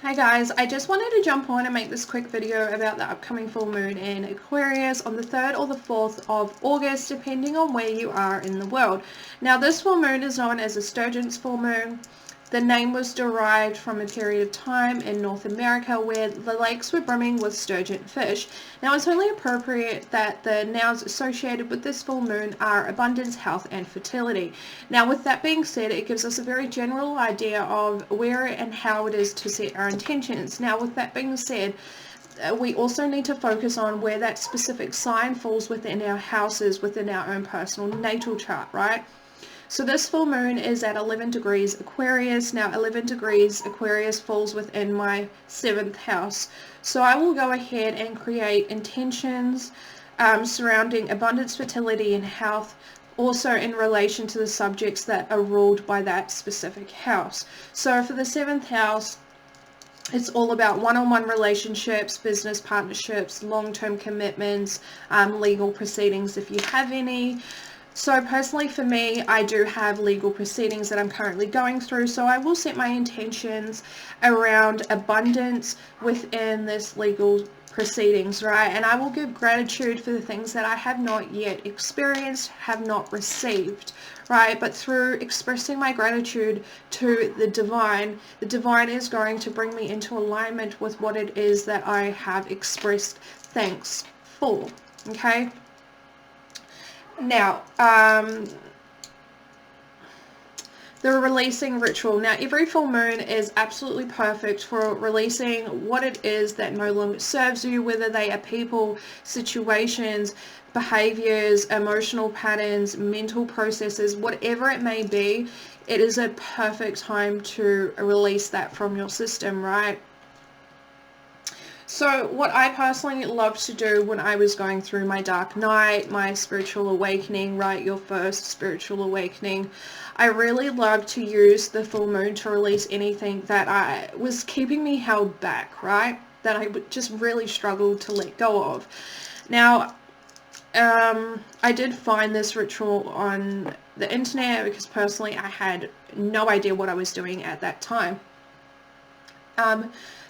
Hi guys, I just wanted to jump on and make this quick video about the upcoming full moon in Aquarius on the 3rd or the 4th of August, depending on where you are in the world. Now this full moon is known as a Sturgeon's full moon. The name was derived from a period of time in North America where the lakes were brimming with sturgeon fish. Now it's only appropriate that the nouns associated with this full moon are abundance, health and fertility. Now with that being said, it gives us a very general idea of where and how it is to set our intentions. Now with that being said, we also need to focus on where that specific sign falls within our houses, within our own personal natal chart, right? So this full moon is at 11 degrees Aquarius. Now 11 degrees Aquarius falls within my 7th house. So I will go ahead and create intentions surrounding abundance, fertility and health, also in relation to the subjects that are ruled by that specific house. So for the 7th house, it's all about one-on-one relationships, business partnerships, long-term commitments, legal proceedings if you have any. So personally for me, I do have legal proceedings that I'm currently going through, so I will set my intentions around abundance within this legal proceedings, right? And I will give gratitude for the things that I have not yet experienced, have not received, right? But through expressing my gratitude to the divine is going to bring me into alignment with what it is that I have expressed thanks for, okay? Now, the releasing ritual. Now, every full moon is absolutely perfect for releasing what it is that no longer serves you, whether they are people, situations, behaviors, emotional patterns, mental processes, whatever it may be. It is a perfect time to release that from your system, right? So what I personally loved to do when I was going through my dark night, my spiritual awakening, right, your first spiritual awakening, I really loved to use the full moon to release anything that was keeping me held back, right, that I would just really struggle to let go of. Now, I did find this ritual on the internet because personally I had no idea what I was doing at that time.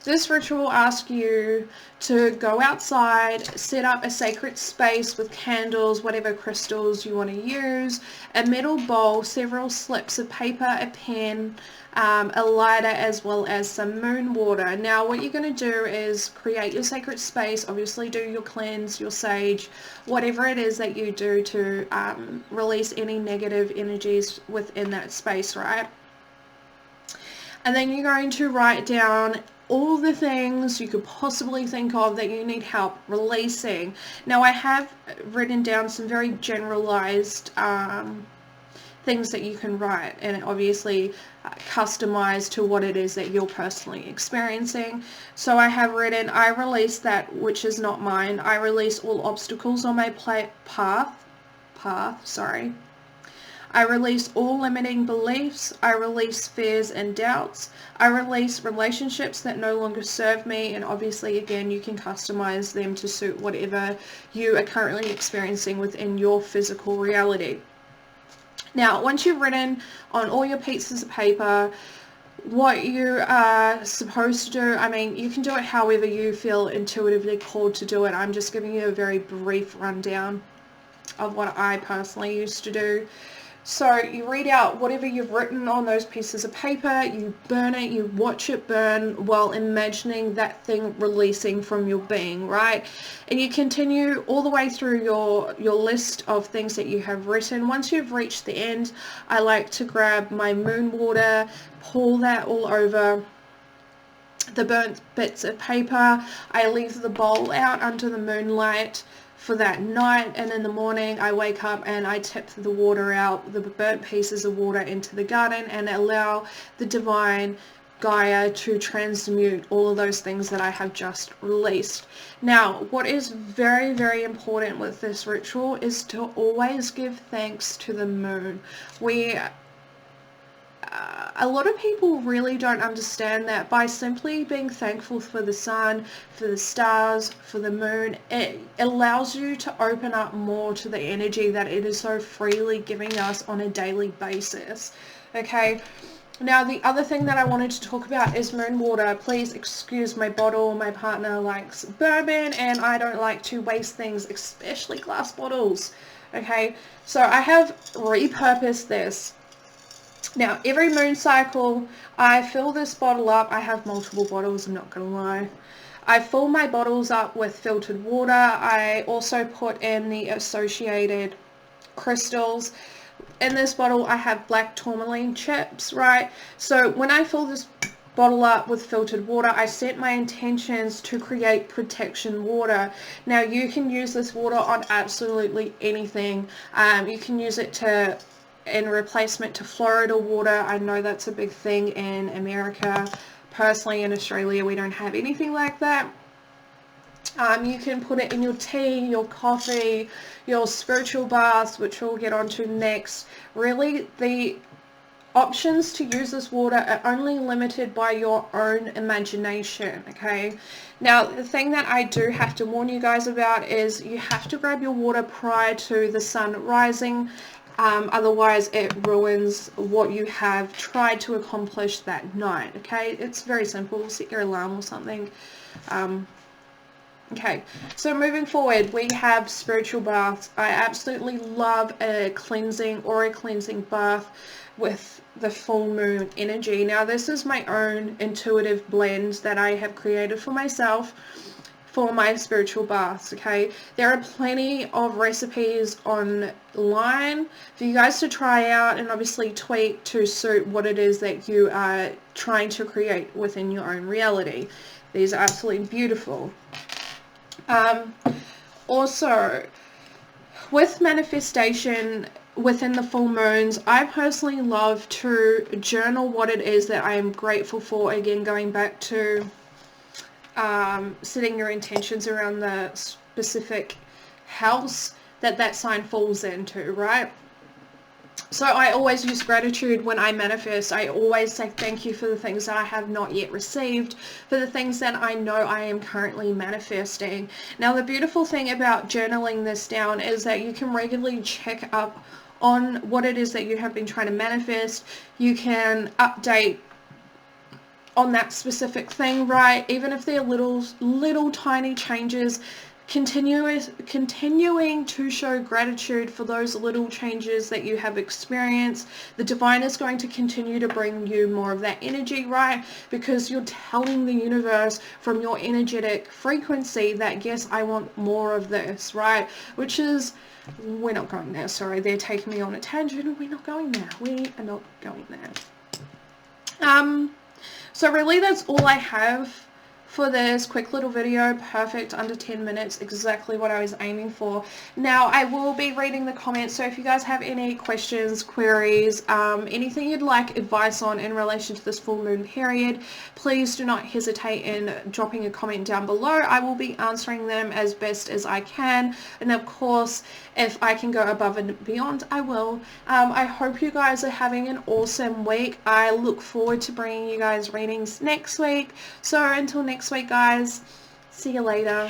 This ritual asks you to go outside, set up a sacred space with candles, whatever crystals you want to use, a metal bowl, several slips of paper, a pen, a lighter, as well as some moon water. Now what you're going to do is create your sacred space, obviously do your cleanse, your sage, whatever it is that you do to release any negative energies within that space, right? And then you're going to write down all the things you could possibly think of that you need help releasing. Now I have written down some very generalized things that you can write, and obviously customized to what it is that you're personally experiencing. So I have written, I release that which is not mine. I release all obstacles on my path. I release all limiting beliefs. I release fears and doubts. I release relationships that no longer serve me, and obviously again you can customize them to suit whatever you are currently experiencing within your physical reality. Now once you've written on all your pieces of paper what you are supposed to do, I mean you can do it however you feel intuitively called to do it. I'm just giving you a very brief rundown of what I personally used to do. So you read out whatever you've written on those pieces of paper, you burn it, you watch it burn while imagining that thing releasing from your being, right? And you continue all the way through your list of things that you have written. Once you've reached the end, I like to grab my moon water, pour that all over the burnt bits of paper. I leave the bowl out under the moonlight for that night, and in the morning I wake up and I tip the water out, the burnt pieces of water, into the garden and allow the divine Gaia to transmute all of those things that I have just released. Now what is very, very important with this ritual is to always give thanks to the moon. A lot of people really don't understand that by simply being thankful for the sun, for the stars, for the moon, it allows you to open up more to the energy that it is so freely giving us on a daily basis. Okay, Now the other thing that I wanted to talk about is moon water. Please excuse my bottle. My partner likes bourbon and I don't like to waste things, especially glass bottles. Okay, so I have repurposed this. Now every moon cycle I fill this bottle up. I have multiple bottles, I'm not gonna lie. I fill my bottles up with filtered water. I also put in the associated crystals. In this bottle I have black tourmaline chips, right? So when I fill this bottle up with filtered water, I set my intentions to create protection water. Now you can use this water on absolutely anything. You can use it in replacement to Florida water. I know that's a big thing in America. Personally, in Australia, we don't have anything like that. You can put it in your tea, your coffee, your spiritual baths, which we'll get onto next. Really, the options to use this water are only limited by your own imagination, okay? Now, the thing that I do have to warn you guys about is you have to grab your water prior to the sun rising. Otherwise, it ruins what you have tried to accomplish that night, okay? It's very simple. Set your alarm or something. Okay, so moving forward, we have spiritual baths. I absolutely love a aura cleansing bath with the full moon energy. Now, this is my own intuitive blend that I have created for myself for my spiritual baths, okay? There are plenty of recipes online for you guys to try out and obviously tweak to suit what it is that you are trying to create within your own reality. These are absolutely beautiful. Also, with manifestation within the full moons, I personally love to journal what it is that I am grateful for. Again, going back to setting your intentions around the specific house that sign falls into, right? So I always use gratitude when I manifest. I always say thank you for the things that I have not yet received, for the things that I know I am currently manifesting. Now, the beautiful thing about journaling this down is that you can regularly check up on what it is that you have been trying to manifest. You can update on that specific thing, right? Even if they're little tiny changes, continuing to show gratitude for those little changes that you have experienced. The divine is going to continue to bring you more of that energy, right? Because you're telling the universe from your energetic frequency that, yes, I want more of this, right? Which is, we're not going there, sorry, they're taking me on a tangent. We're not going there. We are not going there. So really that's all I have for this quick little video. Perfect, under 10 minutes, exactly what I was aiming for. Now I will be reading the comments, so if you guys have any questions, queries, anything you'd like advice on in relation to this full moon period, please do not hesitate in dropping a comment down below. I will be answering them as best as I can, and of course if I can go above and beyond, I will. I hope you guys are having an awesome week. I look forward to bringing you guys readings next week. So until next week, guys, see you later.